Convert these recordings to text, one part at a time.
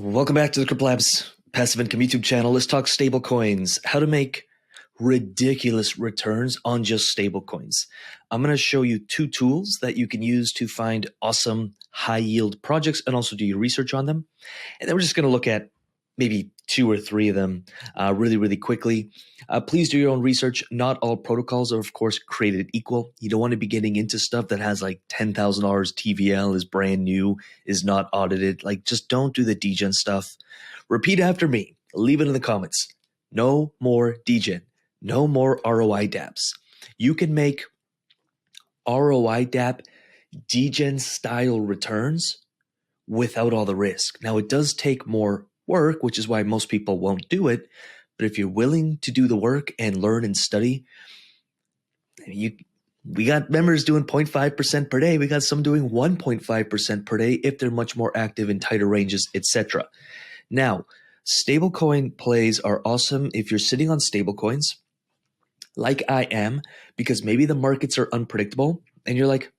Welcome back to the CryptoLabs Passive Income YouTube channel. Let's talk stablecoins, how to make ridiculous returns on just stablecoins. I'm going to show you two tools that you can use to find awesome high yield projects and also do your research on them. And then we're just going to look at maybe two or three of them really quickly. Please do your own research. Not all protocols are, of course, created equal. You don't want to be getting into stuff that has like $10,000 TVL, is brand new, is not audited. Like, just don't do the degen stuff. Repeat after me. Leave it in the comments. No more degen. No more ROI Dapps. You can make ROI Dapp degen style returns without all the risk. Now, it does take more work, which is why most people won't do it. But if you're willing to do the work and learn and study, we got members doing 0.5% per day. We got some doing 1.5% per day if they're much more active in tighter ranges, etc. Now, stablecoin plays are awesome if you're sitting on stablecoins like I am, because maybe the markets are unpredictable and you're like,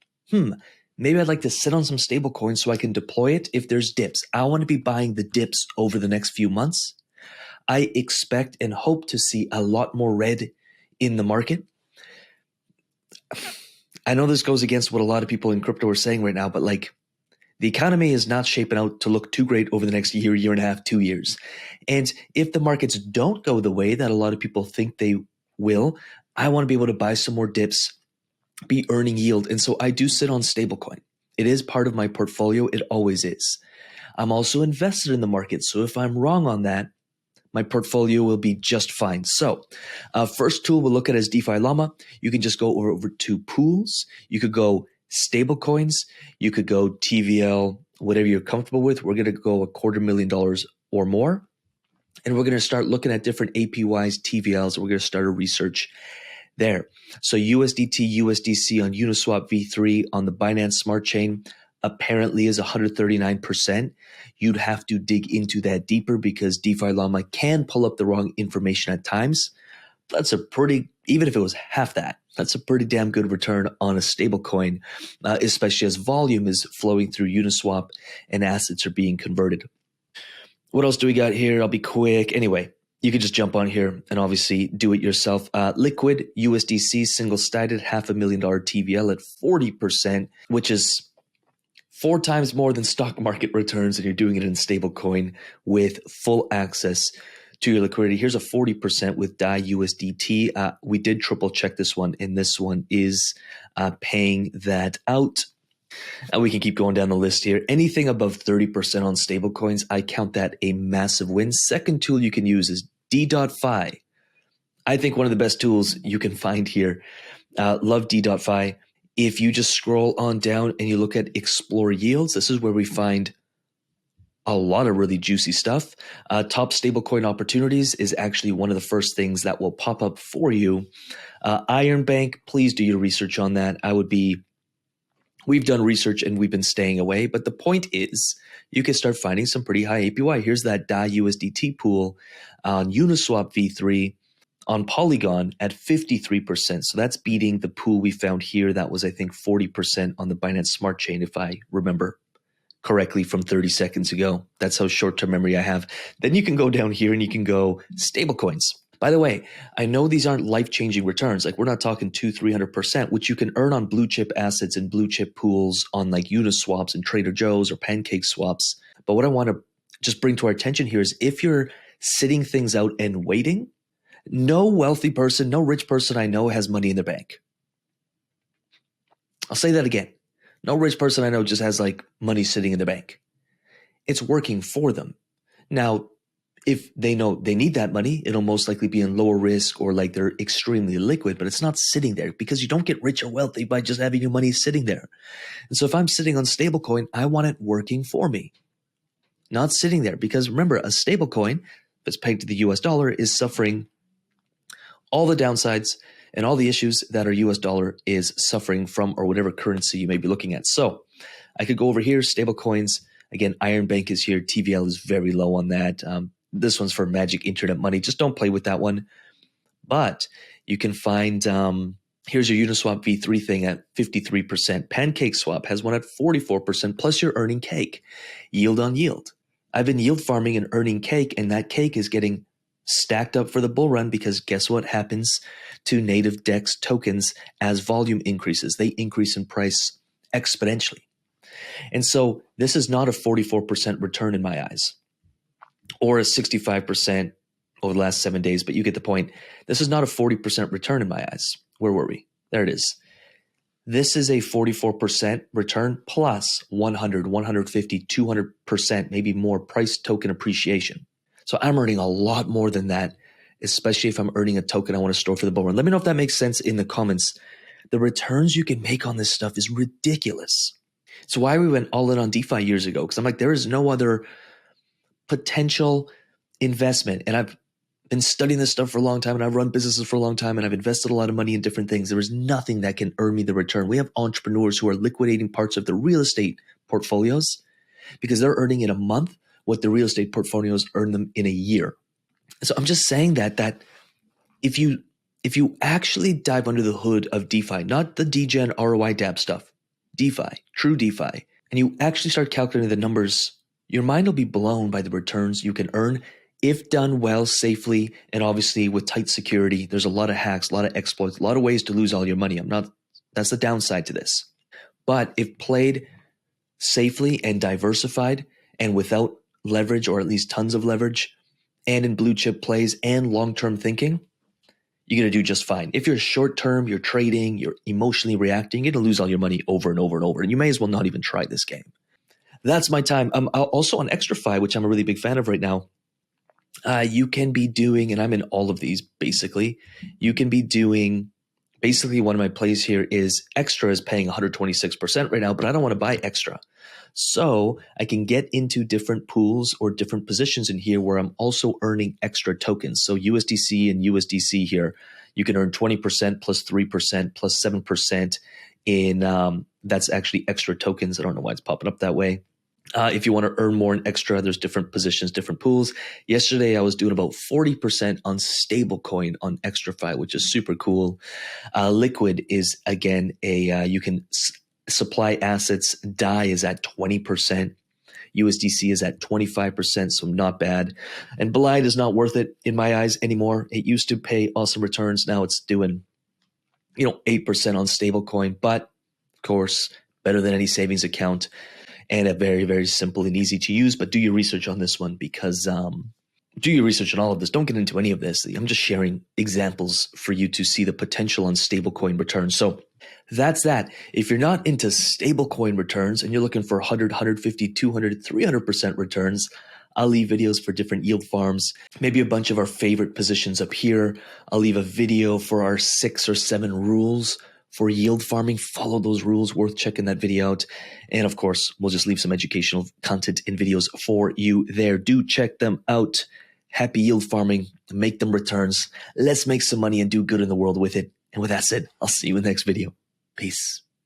maybe I'd like to sit on some stablecoins so I can deploy it if there's dips. I want to be buying the dips over the next few months. I expect and hope to see a lot more red in the market. I know this goes against what a lot of people in crypto are saying right now, but like, the economy is not shaping out to look too great over the next year and a half, 2 years. And if the markets don't go the way that a lot of people think they will, I want to be able to buy some more dips, be earning yield. And so I do sit on stablecoin. It is part of my portfolio. It always is. I'm also invested in the market. So if I'm wrong on that, my portfolio will be just fine. So first tool we'll look at is DeFi Llama. You can just go over to pools. You could go stablecoins. You could go TVL, whatever you're comfortable with. We're going to go $250,000 or more. And we're going to start looking at different APYs, TVLs. We're going to start a research there. So USDT, USDC on Uniswap v3 on the Binance Smart Chain apparently is 139%. You'd have to dig into that deeper because DeFi Llama can pull up the wrong information at times. That's a pretty, even if it was half that, that's a pretty damn good return on a stablecoin, especially as volume is flowing through Uniswap and assets are being converted. What else do we got here? I'll be quick. Anyway, you can just jump on here and obviously do it yourself. Liquid USDC single-sided $500,000 TVL at 40%, which is 4 times more than stock market returns, and you're doing it in stablecoin with full access to your liquidity. Here's a 40% with DAI USDT. We did triple check this one, and this one is paying that out. We can keep going down the list here. Anything above 30% on stablecoins, I count that a massive win. Second tool you can use is D.Fi. I think one of the best tools you can find here. Love D.Fi. If you just scroll on down and you look at explore yields, this is where we find a lot of really juicy stuff. Top stablecoin opportunities is actually one of the first things that will pop up for you. Iron Bank, please do your research on that. We've done research and we've been staying away, but the point is you can start finding some pretty high APY. Here's that DAI USDT pool on Uniswap v3 on Polygon at 53%. So that's beating the pool we found here. That was, I think, 40% on the Binance Smart Chain, if I remember correctly from 30 seconds ago. That's how short-term memory I have. Then you can go down here and you can go stablecoins. By the way, I know these aren't life-changing returns. Like, we're not talking 200-300%, which you can earn on blue chip assets and blue chip pools on like Uniswaps and Trader Joe's or Pancake Swaps. But what I want to just bring to our attention here is if you're sitting things out and waiting, no wealthy person, no rich person I know has money in their bank. I'll say that again. No rich person I know just has like money sitting in the bank. It's working for them. Now, if they know they need that money, it'll most likely be in lower risk or like they're extremely liquid, but it's not sitting there because you don't get rich or wealthy by just having your money sitting there. And so if I'm sitting on stablecoin, I want it working for me, not sitting there. Because remember, a stablecoin that's pegged to the US dollar is suffering all the downsides and all the issues that our US dollar is suffering from, or whatever currency you may be looking at. So I could go over here, stablecoins. Again, Iron Bank is here. TVL is very low on that. This one's for magic internet money. Just don't play with that one. But you can find, here's your Uniswap v3 thing at 53%. Pancake Swap has one at 44%, plus you're earning cake, yield on yield. I've been yield farming and earning cake, and that cake is getting stacked up for the bull run because guess what happens to native DEX tokens as volume increases? They increase in price exponentially. And so this is not a 44% return in my eyes or a 65% over the last 7 days, but you get the point. This is not a 40% return in my eyes. Where were we? There it is. This is a 44% return plus 100, 150, 200%, maybe more price token appreciation. So I'm earning a lot more than that, especially if I'm earning a token I want to store for the bull run. Let me know if that makes sense in the comments. The returns you can make on this stuff is ridiculous. It's why we went all in on DeFi years ago, because I'm like, there is no other potential investment. And I've been studying this stuff for a long time, and I've run businesses for a long time, and I've invested a lot of money in different things. There is nothing that can earn me the return. We have entrepreneurs who are liquidating parts of their real estate portfolios because they're earning in a month what the real estate portfolios earn them in a year. So I'm just saying that if you actually dive under the hood of DeFi, not the degen ROI Dapps stuff, DeFi, true DeFi, and you actually start calculating the numbers, your mind will be blown by the returns you can earn if done well, safely, and obviously with tight security. There's a lot of hacks, a lot of exploits, a lot of ways to lose all your money. That's the downside to this. But if played safely and diversified and without leverage, or at least tons of leverage, and in blue chip plays and long-term thinking, you're going to do just fine. If you're short-term, you're trading, you're emotionally reacting, you're going to lose all your money over and over and over. And you may as well not even try this game. That's my time. Also on XtraFi, which I'm a really big fan of right now, you can be doing, and I'm in all of these basically, you can be doing, basically one of my plays here is Extra is paying 126% right now, but I don't want to buy Extra. So I can get into different pools or different positions in here where I'm also earning extra tokens. So USDC and USDC here, you can earn 20% plus 3% plus 7% in, that's actually extra tokens. I don't know why it's popping up that way. If you want to earn more in Extra, there's different positions, different pools. Yesterday, I was doing about 40% on Stablecoin on XtraFi, which is super cool. Liquid is, again, you can supply assets. DAI is at 20%. USDC is at 25%, so not bad. And Blind is not worth it in my eyes anymore. It used to pay awesome returns. Now it's doing, 8% on Stablecoin, but of course, better than any savings account. And a very, very simple and easy to use. But do your research on this one, because do your research on all of this. Don't get into any of this. I'm just sharing examples for you to see the potential on stablecoin returns. So that's that. If you're not into stablecoin returns and you're looking for 100, 150, 200, 300% returns, I'll leave videos for different yield farms, maybe a bunch of our favorite positions up here. I'll leave a video for our 6 or 7 rules for yield farming. Follow those rules, worth checking that video out. And of course, we'll just leave some educational content and videos for you there. Do check them out. Happy yield farming, make them returns. Let's make some money and do good in the world with it. And with that said, I'll see you in the next video. Peace.